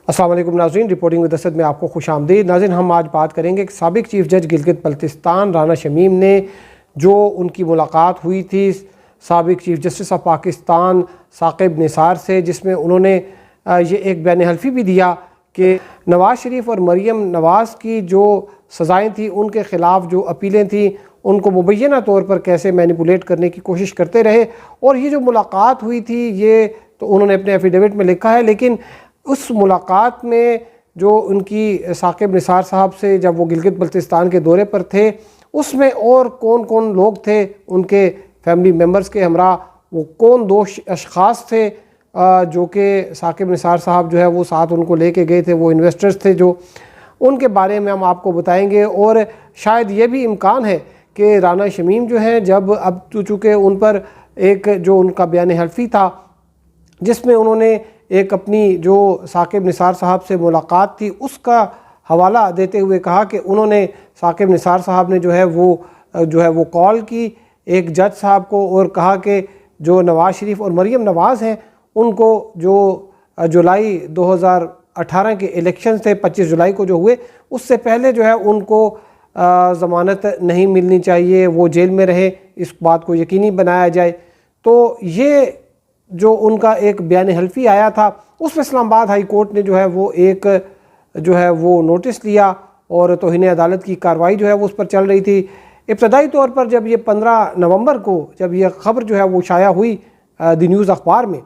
السلام علیکم ناظرین، رپورٹنگ ود اسد میں آپ کو خوش آمدید۔ ناظرین، ہم آج بات کریں گے کہ سابق چیف جج گلگت بلتستان رانا شمیم نے جو ان کی ملاقات ہوئی تھی سابق chief justice of Pakistan Saqib Nisar سے، جس میں انہوں نے یہ ایک بیان حلفی بھی دیا کہ نواز شریف اور مریم نواز کی جو سزائیں تھیں ان کے خلاف جو اپیلیں تھیں ان کو مبینہ طور پر کیسے مینیپولیٹ کرنے کی کوشش کرتے رہے، اور یہ جو ملاقات ہوئی تھی یہ تو انہوں نے اپنے ایفیڈیوٹ میں لکھا ہے، لیکن اس ملاقات میں جو ان کی ثاقب نثار صاحب سے جب وہ گلگت بلتستان کے دورے پر تھے، اس میں اور کون کون لوگ تھے ان کے فیملی ممبرز کے ہمراہ، وہ کون دو اشخاص تھے جو کہ ثاقب نثار صاحب جو ہے وہ ساتھ ان کو لے کے گئے تھے، وہ انویسٹرز تھے جو، ان کے بارے میں ہم آپ کو بتائیں گے۔ اور شاید یہ بھی امکان ہے کہ رانا شمیم جو ہیں جب اب تو چونکہ ان پر ایک جو ان کا بیان حلفی تھا جس میں انہوں نے ایک اپنی جو ثاقب نثار صاحب سے ملاقات تھی اس کا حوالہ دیتے ہوئے کہا کہ انہوں نے ثاقب نثار صاحب نے جو ہے وہ کال کی ایک جج صاحب کو اور کہا کہ جو نواز شریف اور مریم نواز ہیں ان کو جو جولائی 2018 کے الیکشن تھے 25 جولائی کو جو ہوئے اس سے پہلے جو ہے ان کو ضمانت نہیں ملنی چاہیے، وہ جیل میں رہے، اس بات کو یقینی بنایا جائے۔ تو یہ جو ان کا ایک بیان حلفی آیا تھا اس میں اسلام آباد ہائی کورٹ نے جو ہے وہ ایک جو ہے وہ نوٹس لیا اور توہین عدالت کی کارروائی جو ہے وہ اس پر چل رہی تھی۔ ابتدائی طور پر جب یہ 15 نومبر کو جب یہ خبر جو ہے وہ شائع ہوئی دی نیوز اخبار میں،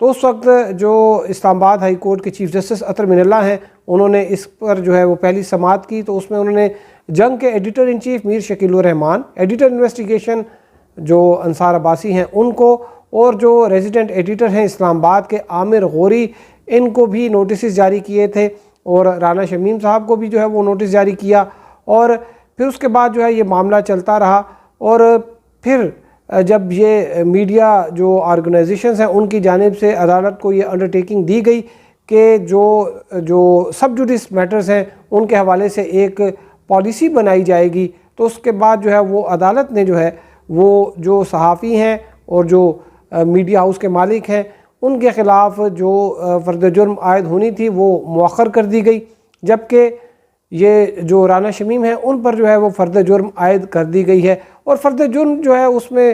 تو اس وقت جو اسلام آباد ہائی کورٹ کے چیف جسٹس اطہر من اللہ ہیں انہوں نے اس پر جو ہے وہ پہلی سماعت کی، تو اس میں انہوں نے جنگ کے editor in chief Mir Shakil ur Rahman, editor investigation جو انصار عباسی ہیں ان کو، اور جو ریزیڈنٹ ایڈیٹر ہیں اسلام آباد کے عامر غوری، ان کو بھی نوٹسز جاری کیے تھے، اور رانا شمیم صاحب کو بھی جو ہے وہ نوٹس جاری کیا۔ اور پھر اس کے بعد جو ہے یہ معاملہ چلتا رہا، اور پھر جب یہ میڈیا جو آرگنائزیشنز ہیں ان کی جانب سے عدالت کو یہ انڈرٹیکنگ دی گئی کہ جو سب جوڈیس میٹرز ہیں ان کے حوالے سے ایک پالیسی بنائی جائے گی، تو اس کے بعد جو ہے وہ عدالت نے جو ہے وہ جو صحافی ہیں اور جو میڈیا ہاؤس کے مالک ہیں ان کے خلاف جو فرد جرم عائد ہونی تھی وہ مؤخر کر دی گئی، جبکہ یہ جو رانا شمیم ہیں ان پر جو ہے وہ فرد جرم عائد کر دی گئی ہے۔ اور فرد جرم جو ہے اس میں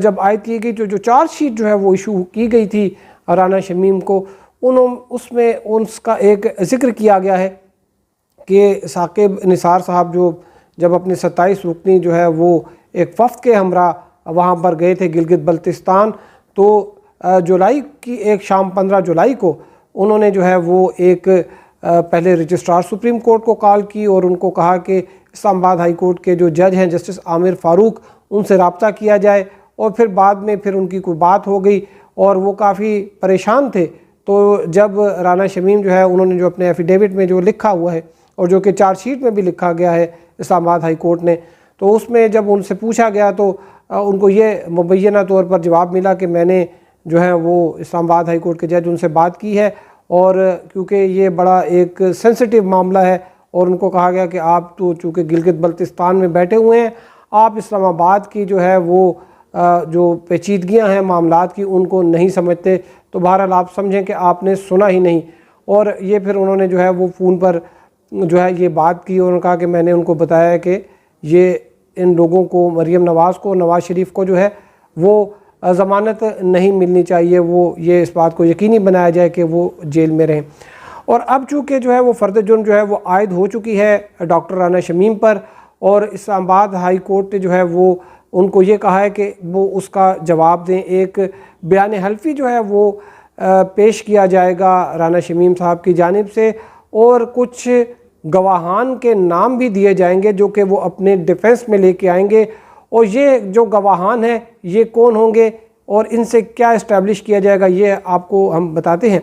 جب عائد کی گئی تو جو چارج شیٹ جو ہے وہ ایشو کی گئی تھی رانا شمیم کو، اس میں اس کا ایک ذکر کیا گیا ہے کہ ثاقب نثار صاحب جو جب اپنے 27 رکنی جو ہے وہ ایک وفد کے ہمراہ وہاں پر گئے تھے گلگت بلتستان، تو جولائی کی ایک شام 15 جولائی کو انہوں نے جو ہے وہ ایک پہلے رجسٹرار سپریم کورٹ کو کال کی اور ان کو کہا کہ اسلام آباد ہائی کورٹ کے جو جج ہیں جسٹس عامر فاروق ان سے رابطہ کیا جائے، اور پھر بعد میں پھر ان کی کوئی بات ہو گئی اور وہ کافی پریشان تھے۔ تو جب رانا شمیم جو ہے انہوں نے جو اپنے ایفیڈیوٹ میں جو لکھا ہوا ہے اور جو کہ چارج شیٹ میں بھی لکھا گیا ہے اسلام آباد ہائی کورٹ نے، تو اس میں جب ان سے پوچھا گیا تو ان کو یہ مبینہ طور پر جواب ملا کہ میں نے جو ہے وہ اسلام آباد ہائی کورٹ کے جج ان سے بات کی ہے، اور کیونکہ یہ بڑا ایک سینسٹیو معاملہ ہے اور ان کو کہا گیا کہ آپ تو چونکہ گلگت بلتستان میں بیٹھے ہوئے ہیں، آپ اسلام آباد کی جو ہے وہ جو پیچیدگیاں ہیں معاملات کی ان کو نہیں سمجھتے، تو بہرحال آپ سمجھیں کہ آپ نے سنا ہی نہیں۔ اور یہ پھر انہوں نے جو ہے وہ فون پر جو ہے یہ بات کی اور انہوں نے کہا کہ میں نے ان کو بتایا کہ یہ ان لوگوں کو مریم نواز کو نواز شریف کو جو ہے وہ ضمانت نہیں ملنی چاہیے، وہ یہ اس بات کو یقینی بنایا جائے کہ وہ جیل میں رہیں۔ اور اب چونکہ جو ہے وہ فرد جرم جو ہے وہ عائد ہو چکی ہے ڈاکٹر رانا شمیم پر، اور اسلام آباد ہائی کورٹ نے جو ہے وہ ان کو یہ کہا ہے کہ وہ اس کا جواب دیں، ایک بیان حلفی جو ہے وہ پیش کیا جائے گا رانا شمیم صاحب کی جانب سے، اور کچھ گواہان کے نام بھی دیے جائیں گے جو کہ وہ اپنے ڈیفنس میں لے کے آئیں گے، اور یہ جو گواہان ہیں یہ کون ہوں گے اور ان سے کیا اسٹیبلش کیا جائے گا یہ آپ کو ہم بتاتے ہیں۔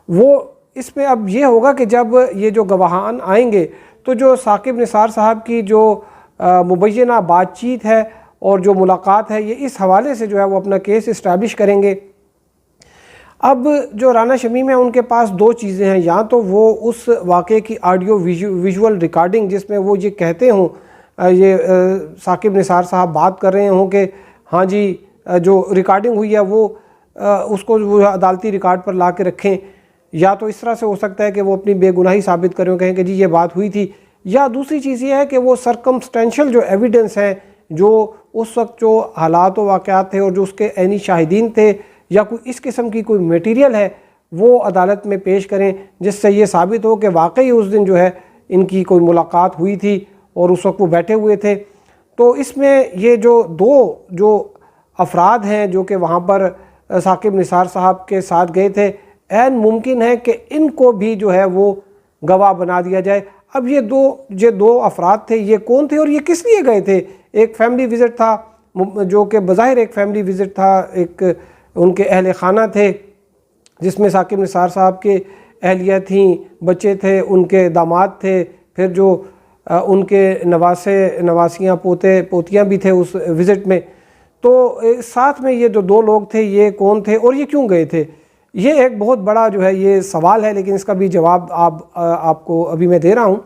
وہ اس میں اب یہ ہوگا کہ جب یہ جو گواہان آئیں گے تو جو ثاقب نثار صاحب کی جو مبینہ بات چیت ہے اور جو ملاقات ہے یہ اس حوالے سے جو ہے وہ اپنا کیس اسٹیبلش کریں گے۔ اب جو رانا شمیم ہیں ان کے پاس دو چیزیں ہیں، یا تو وہ اس واقعے کی آڈیو ویژول ریکارڈنگ جس میں وہ یہ کہتے ہوں، یہ ثاقب نثار صاحب بات کر رہے ہوں کہ ہاں جی جو ریکارڈنگ ہوئی ہے وہ اس کو وہ عدالتی ریکارڈ پر لا کے رکھیں، یا تو اس طرح سے ہو سکتا ہے کہ وہ اپنی بے گناہی ثابت کریں، کہیں کہ جی یہ بات ہوئی تھی، یا دوسری چیز یہ ہے کہ وہ سرکمسٹینشل جو ایویڈنس ہیں، جو اس وقت جو حالات و واقعات تھے اور جو اس کے عینی شاہدین تھے، یا کوئی اس قسم کی کوئی میٹیریل ہے، وہ عدالت میں پیش کریں جس سے یہ ثابت ہو کہ واقعی اس دن جو ہے ان کی کوئی ملاقات ہوئی تھی اور اس وقت وہ بیٹھے ہوئے تھے۔ تو اس میں یہ جو افراد ہیں جو کہ وہاں پر ثاقب نثار صاحب کے ساتھ گئے تھے، عین ممکن ہے کہ ان کو بھی جو ہے وہ گواہ بنا دیا جائے۔ اب یہ دو افراد تھے، یہ کون تھے اور یہ کس لیے گئے تھے؟ ایک فیملی وزٹ تھا جو کہ بظاہر ایک فیملی وزٹ تھا، ایک ان کے اہل خانہ تھے جس میں ثاقب نثار صاحب کے اہلیہ تھیں، بچے تھے، ان کے داماد تھے، پھر جو ان کے نواسیاں پوتے پوتیاں بھی تھے اس وزٹ میں۔ تو ساتھ میں یہ جو دو لوگ تھے یہ کون تھے اور یہ کیوں گئے تھے؟ یہ ایک بہت بڑا جو ہے یہ سوال ہے، لیکن اس کا بھی جواب آپ کو ابھی میں دے رہا ہوں۔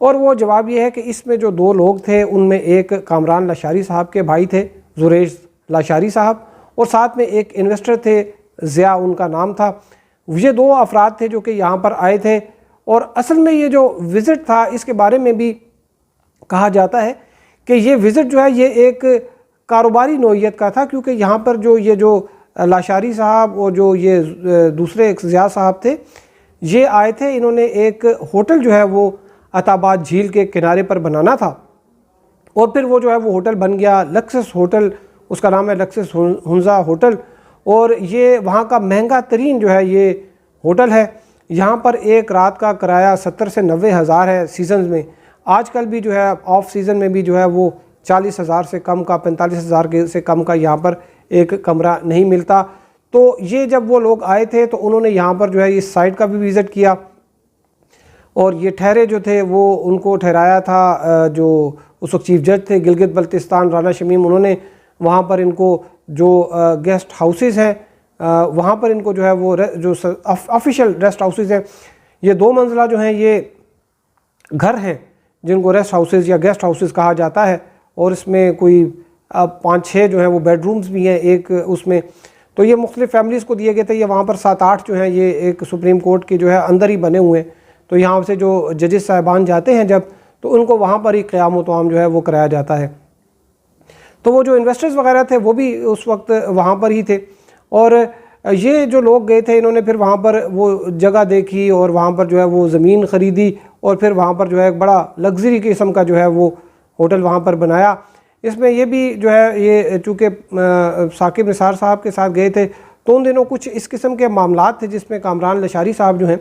اور وہ جواب یہ ہے کہ اس میں جو دو لوگ تھے ان میں ایک کامران لاشاری صاحب کے بھائی تھے، زریش لاشاری صاحب، اور ساتھ میں ایک انویسٹر تھے، ضیاء ان کا نام تھا۔ یہ دو افراد تھے جو کہ یہاں پر آئے تھے، اور اصل میں یہ جو وزٹ تھا اس کے بارے میں بھی کہا جاتا ہے کہ یہ وزٹ جو ہے یہ ایک کاروباری نوعیت کا تھا، کیونکہ یہاں پر یہ جو لاشاری صاحب اور جو یہ دوسرے ایک ضیاء صاحب تھے، یہ آئے تھے، انہوں نے ایک ہوٹل جو ہے وہ عطاباد جھیل کے کنارے پر بنانا تھا، اور پھر وہ جو ہے وہ ہوٹل بن گیا لکسس ہوٹل، اس کا نام ہے لکسس ہنزا ہوٹل، اور یہ وہاں کا مہنگا ترین جو ہے یہ ہوٹل ہے۔ یہاں پر ایک رات کا کرایہ 70 سے 90 ہزار ہے سیزنز میں، آج کل بھی جو ہے آف سیزن میں بھی جو ہے وہ 40 ہزار سے کم کا، 45 ہزار سے کم کا یہاں پر ایک کمرہ نہیں ملتا۔ تو یہ جب وہ لوگ آئے تھے تو انہوں نے یہاں پر جو ہے اس سائٹ کا بھی وزٹ کیا، اور یہ ٹھہرے جو تھے وہ ان کو ٹھہرایا تھا جو اس وقت چیف جج تھے گلگت بلتستان رانا شمیم، انہوں نے وہاں پر ان کو جو گیسٹ ہاؤسز ہیں وہاں پر ان کو جو ہے وہ جو آفیشیل ریسٹ ہاؤسز ہیں، یہ 2 منزلہ جو ہیں یہ گھر ہیں جن کو ریسٹ ہاؤسز یا گیسٹ ہاؤسز کہا جاتا ہے، اور اس میں کوئی 5-6 جو ہیں وہ بیڈ رومز بھی ہیں ایک اس میں۔ تو یہ مختلف فیملیز کو دیے گئے تھے، یہ وہاں پر 7-8 جو ہیں یہ ایک سپریم کورٹ کے جو ہے اندر ہی بنے ہوئے ہیں، تو یہاں سے جو ججز صاحبان جاتے ہیں جب، تو ان کو وہاں پر ہی قیام و طعام جو ہے وہ کرایا جاتا ہے۔ تو وہ جو انویسٹرز وغیرہ تھے وہ بھی اس وقت وہاں پر ہی تھے، اور یہ جو لوگ گئے تھے انہوں نے پھر وہاں پر وہ جگہ دیکھی اور وہاں پر جو ہے وہ زمین خریدی، اور پھر وہاں پر جو ہے ایک بڑا لگژری قسم کا جو ہے وہ ہوٹل وہاں پر بنایا۔ اس میں یہ بھی جو ہے یہ چونکہ ثاقب نثار صاحب کے ساتھ گئے تھے تو ان دنوں کچھ اس قسم کے معاملات تھے جس میں کامران لاشاری صاحب جو ہیں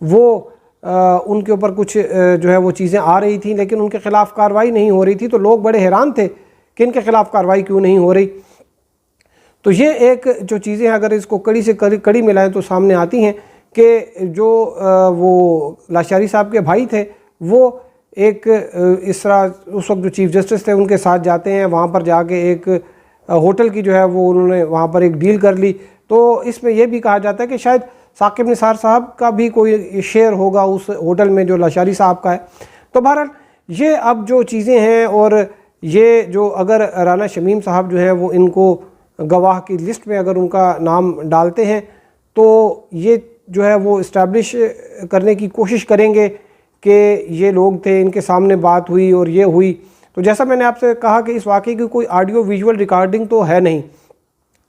وہ ان کے اوپر کچھ جو ہے وہ چیزیں آ رہی تھیں، لیکن ان کے خلاف کارروائی نہیں ہو رہی تھی، تو لوگ بڑے حیران تھے کہ ان کے خلاف کارروائی کیوں نہیں ہو رہی۔ تو یہ ایک جو چیزیں اگر اس کو کڑی سے کڑی ملائیں تو سامنے آتی ہیں کہ جو وہ لاشاری صاحب کے بھائی تھے وہ ایک اس طرح اس وقت جو چیف جسٹس تھے ان کے ساتھ جاتے ہیں، وہاں پر جا کے ایک ہوٹل کی جو ہے وہ انہوں نے وہاں پر ایک ڈیل کر لی۔ تو اس میں یہ بھی کہا جاتا ہے کہ شاید ثاقب نثار صاحب کا بھی کوئی شیئر ہوگا اس ہوٹل میں جو لاشاری صاحب کا ہے۔ تو بہرحال یہ اب جو چیزیں ہیں، اور یہ جو اگر رانا شمیم صاحب جو ہیں وہ ان کو گواہ کی لسٹ میں اگر ان کا نام ڈالتے ہیں تو یہ جو ہے وہ اسٹیبلش کرنے کی کوشش کریں گے کہ یہ لوگ تھے، ان کے سامنے بات ہوئی اور یہ ہوئی۔ تو جیسا میں نے آپ سے کہا کہ اس واقعے کی کوئی آڈیو ویژول ریکارڈنگ تو ہے نہیں،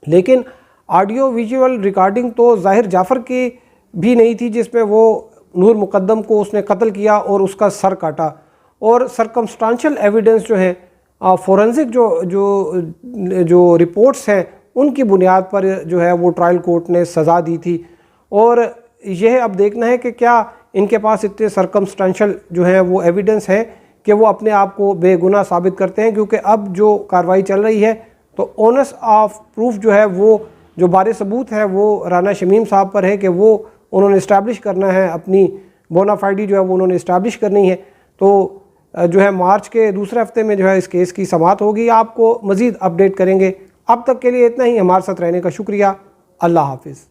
لیکن آڈیو ویژول ریکارڈنگ تو ظاہر جعفر کی بھی نہیں تھی جس میں وہ نور مقدم کو اس نے قتل کیا اور اس کا سر کاٹا، اور سرکمسٹانشل ایویڈنس جو ہے فورنزک جو رپورٹس ہیں ان کی بنیاد پر جو ہے وہ ٹرائل کورٹ نے سزا دی تھی۔ اور یہ اب دیکھنا ہے کہ کیا ان کے پاس اتنے سرکمسٹانشل جو ہیں وہ ایویڈنس ہے کہ وہ اپنے آپ کو بے گناہ ثابت کرتے ہیں، کیونکہ اب جو کارروائی چل رہی ہے تو اونس آف پروف جو ہے وہ جو بار ثبوت ہے وہ رانا شمیم صاحب پر ہے کہ وہ انہوں نے اسٹیبلش کرنا ہے، اپنی بونافائیڈی جو ہے وہ انہوں نے اسٹیبلش کرنی ہے۔ تو جو ہے مارچ کے دوسرے ہفتے میں جو ہے اس کیس کی سماعت ہوگی، آپ کو مزید اپڈیٹ کریں گے۔ اب تک کے لیے اتنا ہی، ہمارے ساتھ رہنے کا شکریہ، اللہ حافظ۔